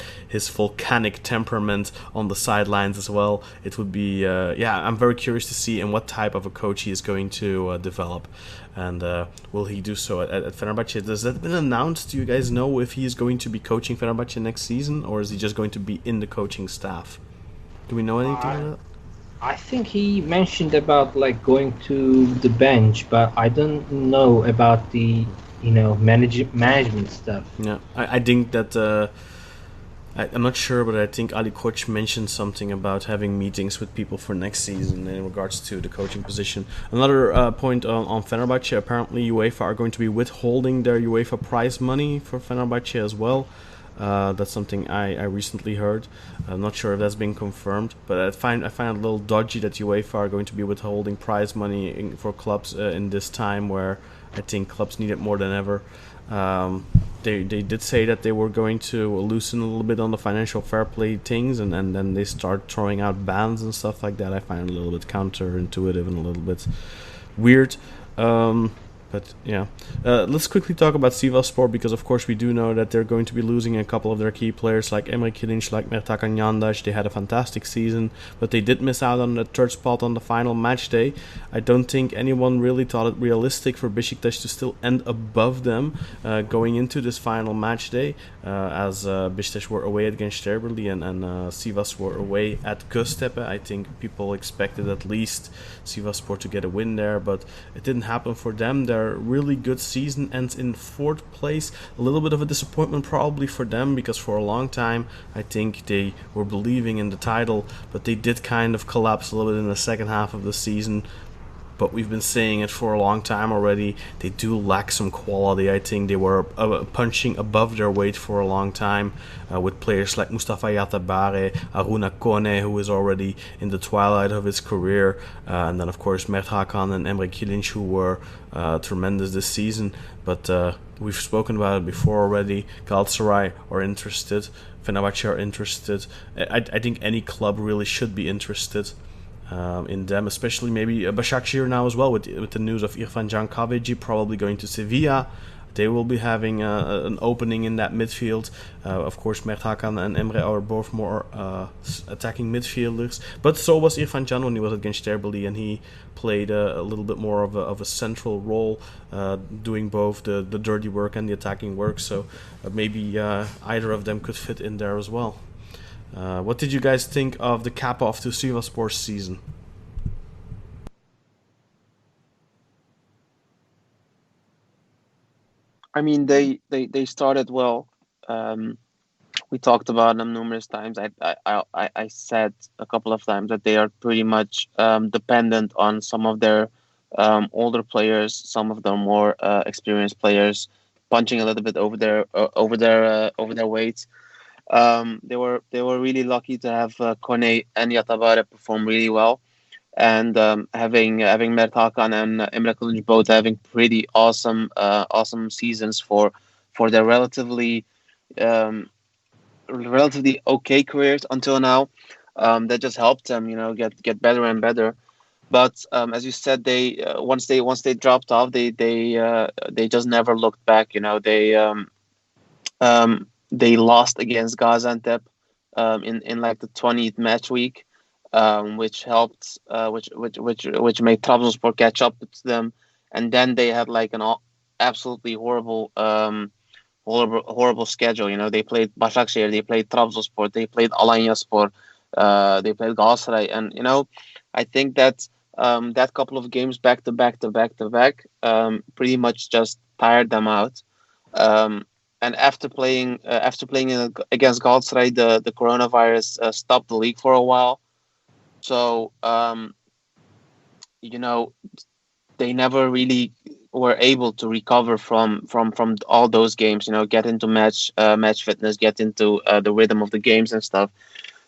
B: volcanic temperament on the sidelines as well. It would be, I'm very curious to see in what type of a coach he is going to develop. And will he do so at Fenerbahçe? Has that been announced? Do you guys know if he is going to be coaching Fenerbahçe next season, or is he just going to be in the coaching staff? Do we know anything about that?
D: I think he mentioned about like going to the bench, but I don't know about the management stuff.
B: Yeah, I think that I'm not sure, but I think Ali Koç mentioned something about having meetings with people for next season in regards to the coaching position. Another point on Fenerbahçe, apparently UEFA are going to be withholding their UEFA prize money for Fenerbahçe as well. That's something I recently heard. I'm not sure if that's been confirmed, but I find it a little dodgy that UEFA are going to be withholding prize money for clubs in this time where I think clubs need it more than ever. They did say that they were going to loosen a little bit on the financial fair play things, and then they start throwing out bans and stuff like that. I find it a little bit counterintuitive and a little bit weird. But yeah, let's quickly talk about Sivasspor, because of course we do know that they're going to be losing a couple of their key players like Emre Clinch, like Mert Hakan Yandaş. They had a fantastic season, but they did miss out on the third spot on the final match day. I don't think anyone really thought it realistic for Beşiktaş to still end above them going into this final match day, as Beşiktaş were away against Sterberli and Sivas were away at Göztepe. I think people expected at least Sivasspor to get a win there, but it didn't happen for them. Their really good season ends in 4th place. A little bit of a disappointment probably for them, because for a long time I think they were believing in the title, but they did kind of collapse a little bit in the second half of the season. But we've been saying it for a long time already. They do lack some quality. I think they were punching above their weight for a long time with players like Mustafa Yatabare, Aruna Kone, who is already in the twilight of his career, and then of course Mert Hakan and Emre Clinch, who were tremendous this season. But we've spoken about it before already. Galatasaray are interested. Fenerbahçe are interested. I think any club really should be interested in them, especially maybe Başakşehir now as well, with the news of İrfan Can Kahveci probably going to Sevilla. They will be having an opening in that midfield. Of course, Mert Hakan and Emre are both more attacking midfielders, but so was İrfan Can when he was against Sterberli, and he played a little bit more of a central role, doing both the dirty work and the attacking work. So maybe either of them could fit in there as well. What did you guys think of the cap-off to Sivasspor's season?
C: I mean, they started well. We talked about them numerous times. I said a couple of times that they are pretty much dependent on some of their older players, some of their more experienced players, punching a little bit over their weight. They were really lucky to have Kone and Yatabare perform really well, and having Mert Hakan and Emre Kılıç both having pretty awesome seasons for their relatively okay careers until now. That just helped them, get better and better. But as you said, they once they dropped off, they just never looked back. They lost against Gaziantep in like the 20th match week, which helped, which made Trabzonspor catch up to them, and then they had like an absolutely horrible schedule. They played Başakşehir, they played Trabzonspor, they played Alanyaspor, they played Galatasaray, and I think that that couple of games back to back pretty much just tired them out. And after playing against Galatasaray, the coronavirus stopped the league for a while. So they never really were able to recover from all those games. Get into match fitness, get into the rhythm of the games and stuff.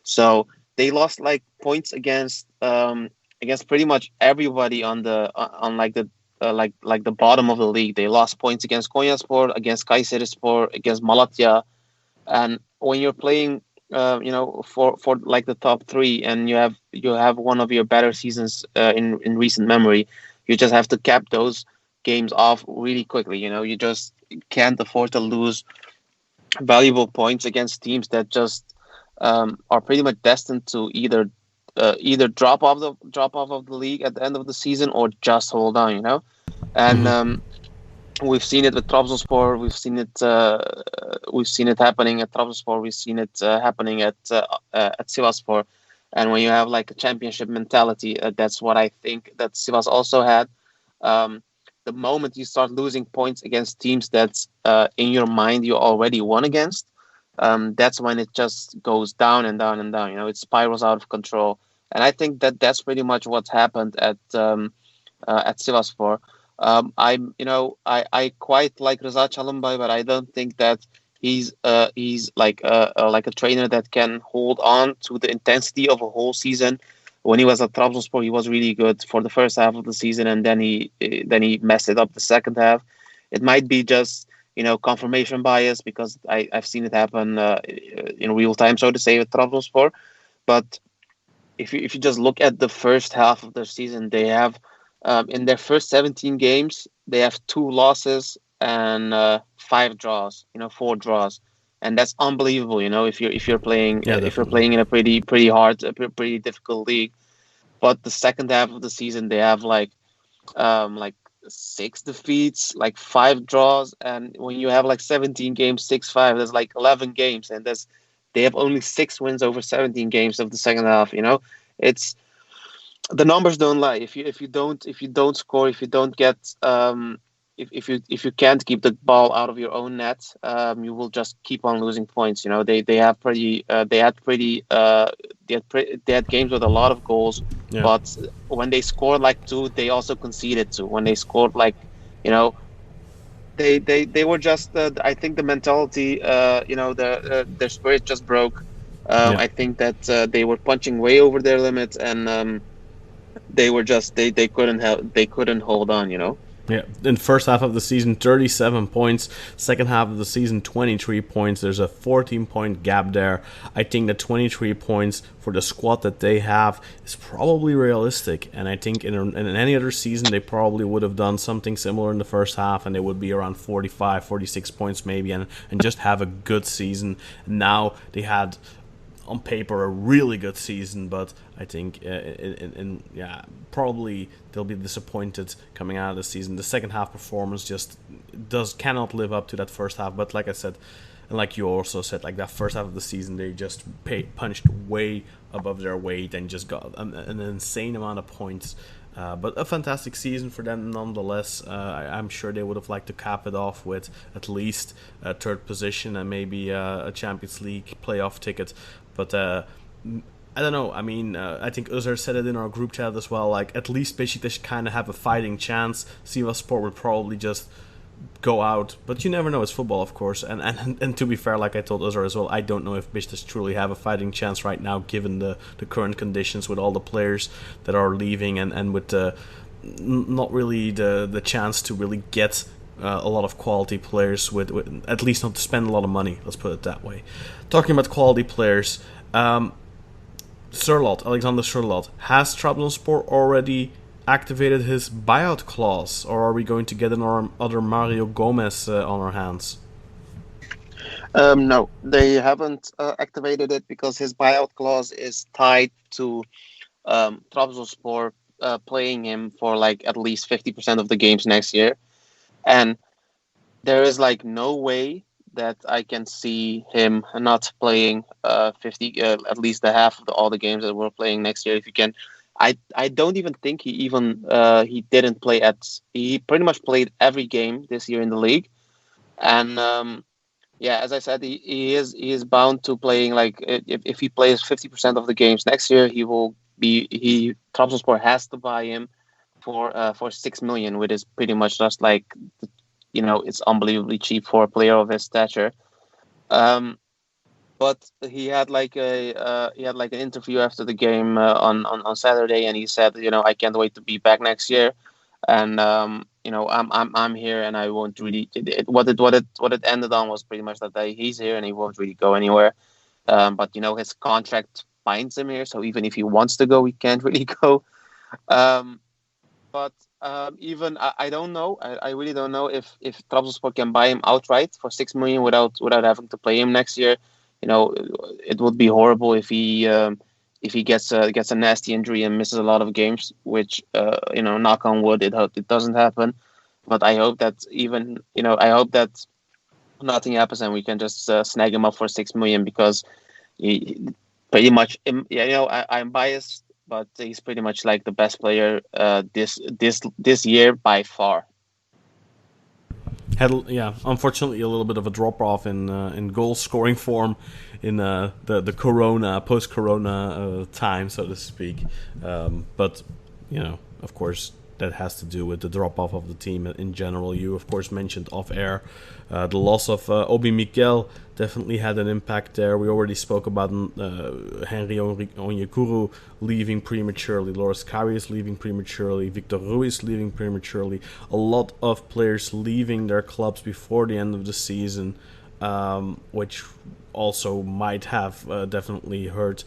C: So they lost like points against pretty much everybody on like the like the bottom of the league. They lost points against Konyaspor, against Kayserispor, against Malatya, and when you're playing, for like the top three, and you have one of your better seasons in recent memory, you just have to cap those games off really quickly. You just can't afford to lose valuable points against teams that just are pretty much destined to either drop off of the league at the end of the season or just hold on. And we've seen it with Trabzonspor. We've seen it happening at Trabzonspor. We've seen it happening at Sivasspor. And when you have like a championship mentality, that's what I think that Sivas also had. The moment you start losing points against teams that's in your mind you already won against, that's when it just goes down and down and down. It spirals out of control. And I think that that's pretty much what's happened at Sivasspor. I quite like Reza Çalınbay, but I don't think that he's like a trainer that can hold on to the intensity of a whole season. When he was at Trabzonspor, he was really good for the first half of the season, and then he messed it up the second half. It might be just confirmation bias, because I've seen it happen in real time, so to say, with Trabzonspor. But if you just look at the first half of their season, they have in their first 17 games they have 2 losses and 5 draws. 4 draws, and that's unbelievable. If you're playing if you're playing in a pretty hard, pretty difficult league. But the second half of the season they have like 6 defeats, like 5 draws, and when you have like 17 games, 6-5, there's like 11 games, and they have only 6 wins over 17 games of the second half. It's the numbers don't lie. If you don't score, if you don't get if you can't keep the ball out of your own net, you will just keep on losing points. They had games with a lot of goals, but when they scored like 2, they also conceded 2. When they scored like, they were just I think the mentality, their spirit just broke. I think that they were punching way over their limit, and they were just they couldn't hold on.
B: Yeah, in first half of the season, 37 points. Second half of the season, 23 points. There's a 14-point gap there. I think that 23 points for the squad that they have is probably realistic. And I think in any other season, they probably would have done something similar in the first half, and they would be around 45, 46 points maybe, and just have a good season. Now they had, on paper, a really good season, but I think probably they'll be disappointed coming out of the season. The second half performance just cannot live up to that first half. But like I said, and like you also said, like that first half of the season, they just punched way above their weight and just got an insane amount of points. But a fantastic season for them nonetheless. I'm sure they would have liked to cap it off with at least a third position and maybe a Champions League playoff ticket. But I don't know. I mean, I think Özer said it in our group chat as well. Like, at least Beşiktaş kind of have a fighting chance. Sivasspor would probably just go out, but you never know. It's football, of course. And to be fair, like I told Özer as well, I don't know if Beşiktaş truly have a fighting chance right now, given the current conditions with all the players that are leaving and with not really the chance to really get a lot of quality players with at least not to spend a lot of money. Let's put it that way. Talking about quality players. Alexander Sørloth, has Trabzonspor already activated his buyout clause, or are we going to get another Mario Gomez on our hands?
C: No, they haven't activated it because his buyout clause is tied to Trabzonspor playing him for like at least 50% of the games next year, and there is like no way that I can see him not playing 50, at least the half of all the games that we're playing next year. If you can, I don't even think he didn't play he pretty much played every game this year in the league, and as I said, he is bound to playing like if he plays 50% of the games next year, Trabzonspor has to buy him. for 6 million, which is pretty much just like, it's unbelievably cheap for a player of his stature. But he had like an interview after the game on Saturday, and he said, I can't wait to be back next year, and I'm here, and I won't really. What it ended on was pretty much that he's here and he won't really go anywhere. But his contract binds him here, so even if he wants to go, he can't really go. But even I don't know. I really don't know if Trabzonspor can buy him outright for 6 million without having to play him next year. It would be horrible if he gets a nasty injury and misses a lot of games, which knock on wood, it doesn't happen. But I hope that nothing happens and we can just snag him up for 6 million, because he pretty much, I'm biased, but he's pretty much like the best player this year by far.
B: Had unfortunately a little bit of a drop off in goal scoring form in the Corona post-Corona time, so to speak. But of course, that has to do with the drop off of the team in general. You of course mentioned off air the loss of Obi Mikel definitely had an impact there. We already spoke about Henry Onyekuru leaving prematurely, Loris Karius leaving prematurely, Victor Ruiz leaving prematurely. A lot of players leaving their clubs before the end of the season, which also might have definitely hurt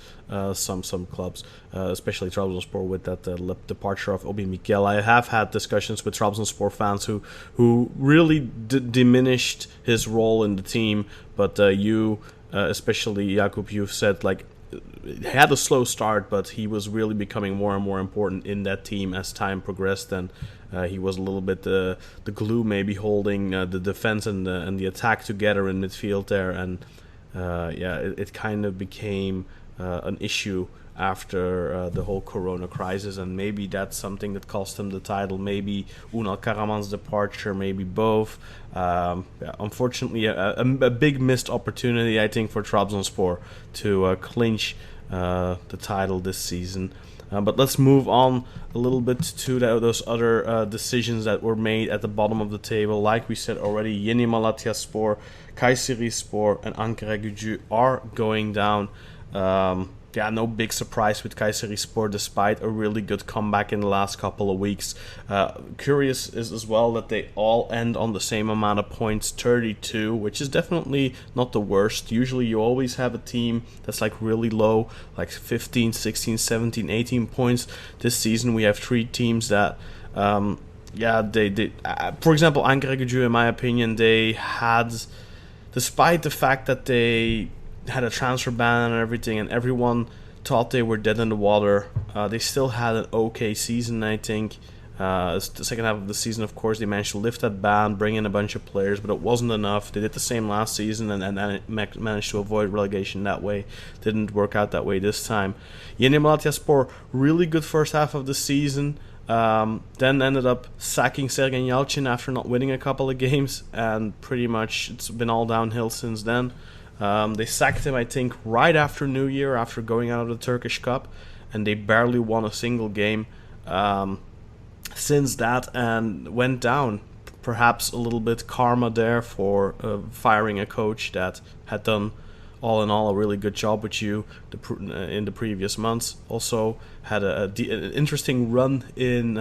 B: some clubs, especially Trabzonspor with that departure of Obi Mikel. I have had discussions with Trabzonspor fans who really diminished his role in the team, but you, especially Jakub, you've said like he had a slow start, but he was really becoming more and more important in that team as time progressed, and he was a little bit the glue maybe holding the defense and the attack together in midfield there, and it kind of became an issue after the whole Corona crisis, and maybe that's something that cost him the title. Maybe Unal Karaman's departure, maybe both. Unfortunately, a big missed opportunity, I think, for Trabzonspor to clinch the title this season. But let's move on a little bit to those other decisions that were made at the bottom of the table. Like we said already, Yeni Malatyaspor, Kayserispor and Ankaragücü are going down. No big surprise with Kayserispor despite a really good comeback in the last couple of weeks. Curious is as well that they all end on the same amount of points, 32, which is definitely not the worst. Usually you always have a team that's like really low, like 15, 16, 17, 18 points. This season we have 3 teams that they for example, Ankaragücü, in my opinion, they had, despite the fact that they had a transfer ban and everything, and everyone thought they were dead in the water, they still had an okay season, I think. The second half of the season, of course, they managed to lift that ban, bring in a bunch of players, but it wasn't enough. They did the same last season and then managed to avoid relegation that way. Didn't work out that way this time. Yeni Malatyaspor, really good first half of the season. Then ended up sacking Sergen Yalçın after not winning a couple of games, and pretty much it's been all downhill since then. They sacked him, I think, right after New Year, after going out of the Turkish Cup, and they barely won a single game since that, and went down. Perhaps a little bit karma there for firing a coach that had done, all in all, a really good job with you in the previous months. Also had an interesting run in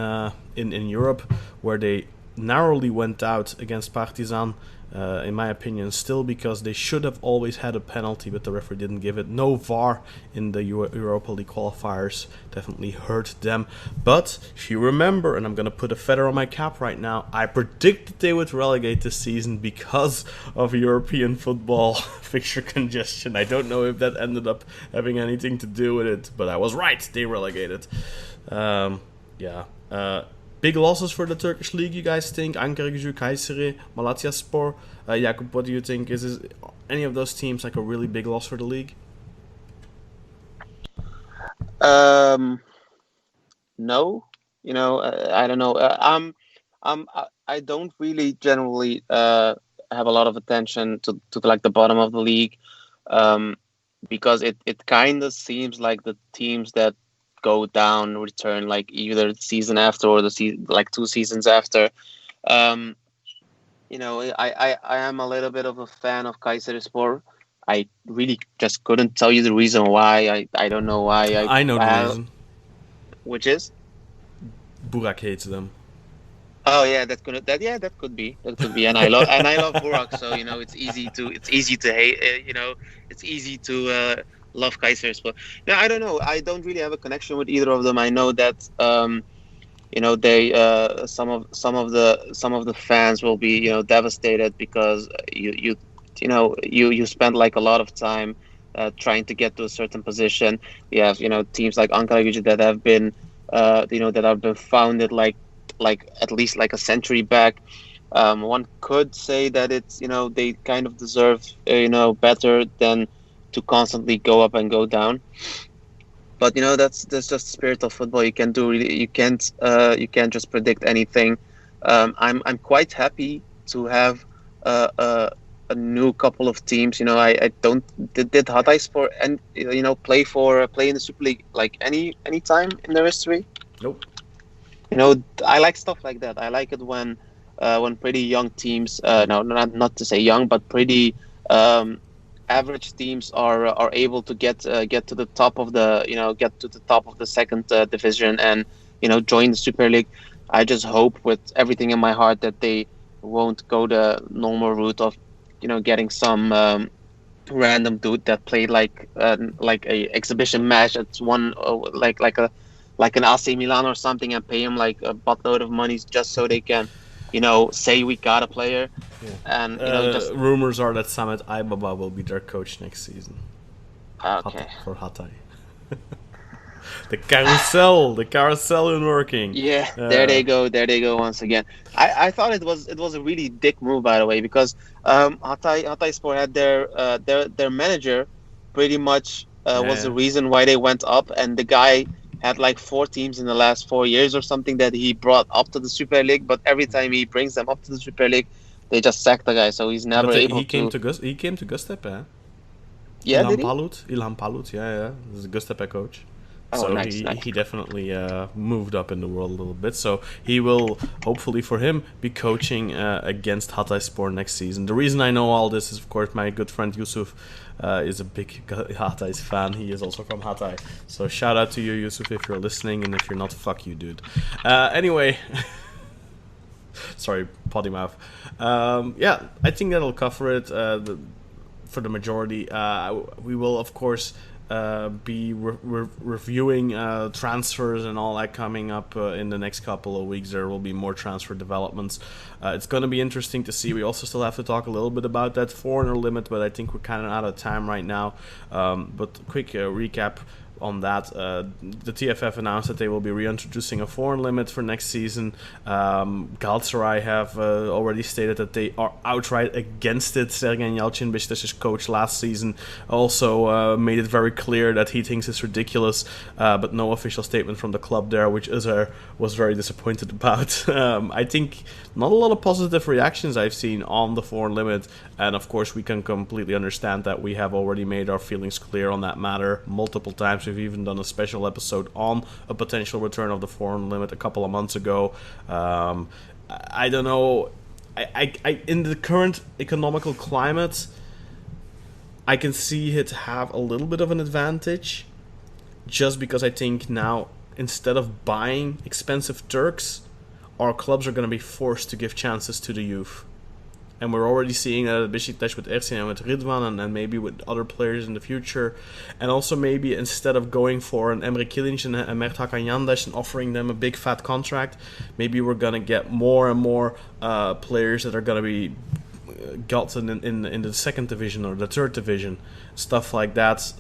B: Europe, where they narrowly went out against Partizan. In my opinion, still, because they should have always had a penalty, but the referee didn't give it. No VAR in the Europa League qualifiers definitely hurt them. But if you remember, and I'm going to put a feather on my cap right now, I predicted they would relegate this season because of European football fixture congestion. I don't know if that ended up having anything to do with it, but I was right. They relegated. Big losses for the Turkish league, you guys think? Ankaragücü, Kayseri, Malatyaspor. Jakub, what do you think? Is any of those teams like a really big loss for the league?
C: No, I don't know. I don't really generally have a lot of attention to like the bottom of the league, because it kind of seems like the teams that go down, return like either the season after or like 2 seasons after. You know, I am a little bit of a fan of Kayserispor. I really just couldn't tell you the reason why. I don't know why.
B: I know the reason.
C: Which is?
B: Burak hates them.
C: Oh yeah, that could be, and I love Burak, so you know it's easy to hate, you know, it's easy to love Kayserispor. Now I don't know, I don't really have a connection with either of them. I know that you know they some of the fans will be, you know, devastated because you spend like a lot of time trying to get to a certain position. You have, you know, teams like Ankaragücü that have been that have been founded like at least like a century back. One could say that it's, you know, they kind of deserve you know, better than to constantly go up and go down. But you know, that's just the spirit of football. You can't just predict anything. I'm quite happy to have a new couple of teams. You know, I don't did Hatayspor and, you know, play in the Super League like any time in their history?
B: Nope.
C: You know, I like stuff like that. I like it when pretty young teams, no, not to say young, but pretty average teams are able to get to the top of the second division and, you know, join the Super League. I just hope with everything in my heart that they won't go the normal route of, you know, getting some random dude that played like a exhibition match at one like an AC Milan or something and pay him like a buttload of money just so they can, you know, say we got a player.
B: Yeah.
C: And you know, just
B: rumors are that Samet Aybaba will be their coach next season.
C: Okay.
B: For Hatay. The carousel in working.
C: Yeah, there they go once again. I thought it was a really dick move, by the way, because Hatayspor had their manager pretty much was the reason why they went up, and the guy had like 4 teams in the last 4 years or something that he brought up to the Super League, but every time he brings them up to the Super League, they just sack the guy, so he's never able
B: he came to Göztepe, eh?
C: Yeah,
B: Ilhan Palut, yeah. This is a Göztepe coach.
C: Oh,
B: so
C: nice.
B: He definitely moved up in the world a little bit. So he will, hopefully for him, be coaching against Hatayspor next season. The reason I know all this is, of course, my good friend Yusuf is a big Hatay's fan. He is also from Hatay. So shout out to you, Yusuf, if you're listening. And if you're not, fuck you, dude. Anyway... Sorry, potty mouth. Yeah, I think that'll cover it for the majority. We will, of course... be reviewing transfers and all that coming up in the next couple of weeks. There will be more transfer developments. It's going to be interesting to see. We also still have to talk a little bit about that foreigner limit, but I think we're kind of out of time right now. But quick recap on that. The TFF announced that they will be reintroducing a foreign limit for next season. Galatasaray have already stated that they are outright against it. Sergen Yalçın, Beşiktaş's coach last season, also made it very clear that he thinks it's ridiculous, but no official statement from the club there, which Özer was very disappointed about. I think not a lot of positive reactions I've seen on the foreign limit, and of course we can completely understand that. We have already made our feelings clear on that matter multiple times. We've even done a special episode on a potential return of the foreign limit a couple of months ago. I don't know. I in the current economical climate, I can see it have a little bit of an advantage, just because I think now, instead of buying expensive Turks, our clubs are going to be forced to give chances to the youth. And we're already seeing that at Beşiktaş with Ersin and with Ridvan, and maybe with other players in the future. And also maybe instead of going for an Emre Clinch and a Mert Hakan Yandaş and offering them a big fat contract, maybe we're going to get more and more players that are going to be gotten in the second division or the third division. Stuff like that.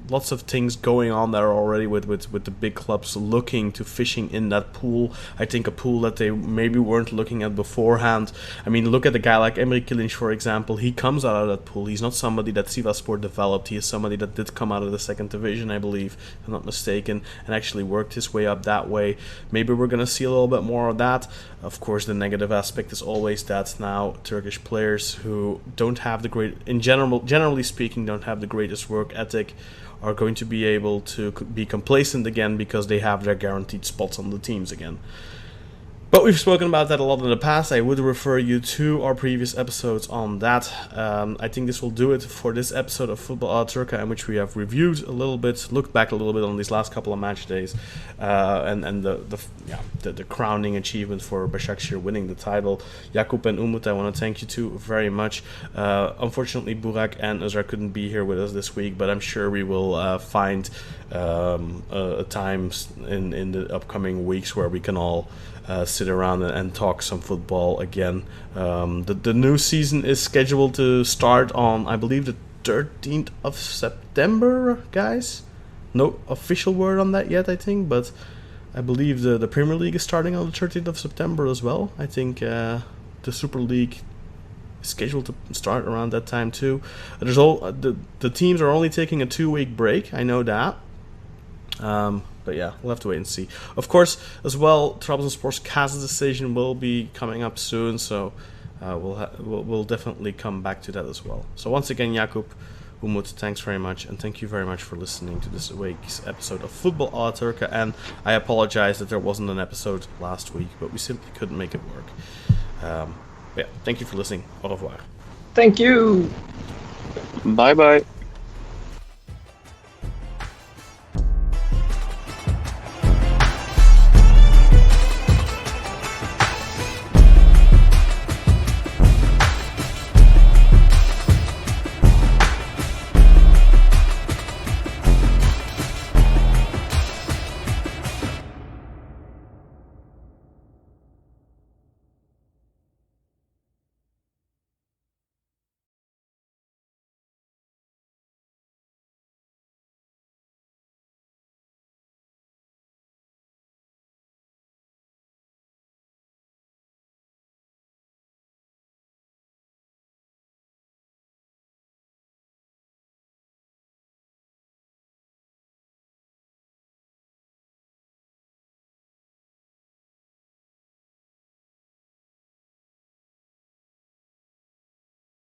B: Lots of things going on there already with the big clubs looking to fishing in that pool. I think a pool that they maybe weren't looking at beforehand. I mean, look at a guy like Emre Clinch, for example. He comes out of that pool. He's not somebody that Sivasspor developed. He is somebody that did come out of the second division, I believe, if I'm not mistaken, and actually worked his way up that way. Maybe we're going to see a little bit more of that. Of course, the negative aspect is always that now Turkish players who don't have the great, generally speaking, don't have the greatest work ethic, are going to be able to be complacent again because they have their guaranteed spots on the teams again. But we've spoken about that a lot in the past. I would refer you to our previous episodes on that. I think this will do it for this episode of Football à la Turca, in which we have reviewed a little bit, looked back a little bit on these last couple of match days, and the crowning achievement for Başakşehir winning the title. Jakub and Umut, I want to thank you two very much. Unfortunately, Burak and Özar couldn't be here with us this week, but I'm sure we will find times in the upcoming weeks where we can all sit around and talk some football again. The new season is scheduled to start on, I believe, the 13th of September, guys. No official word on that yet, I think, but I believe the Premier League is starting on the 13th of September as well. I think the Super League is scheduled to start around that time too. There's the teams are only taking a 2-week break, I know that. But yeah, we'll have to wait and see. Of course, as well, Trabzonspor's CAS decision will be coming up soon, so we'll definitely come back to that as well. So once again, Jakub, Umut, thanks very much, and thank you very much for listening to this week's episode of Football à la Turca. And I apologize that there wasn't an episode last week, but we simply couldn't make it work. Yeah, thank you for listening. Au revoir.
D: Thank you.
C: Bye bye.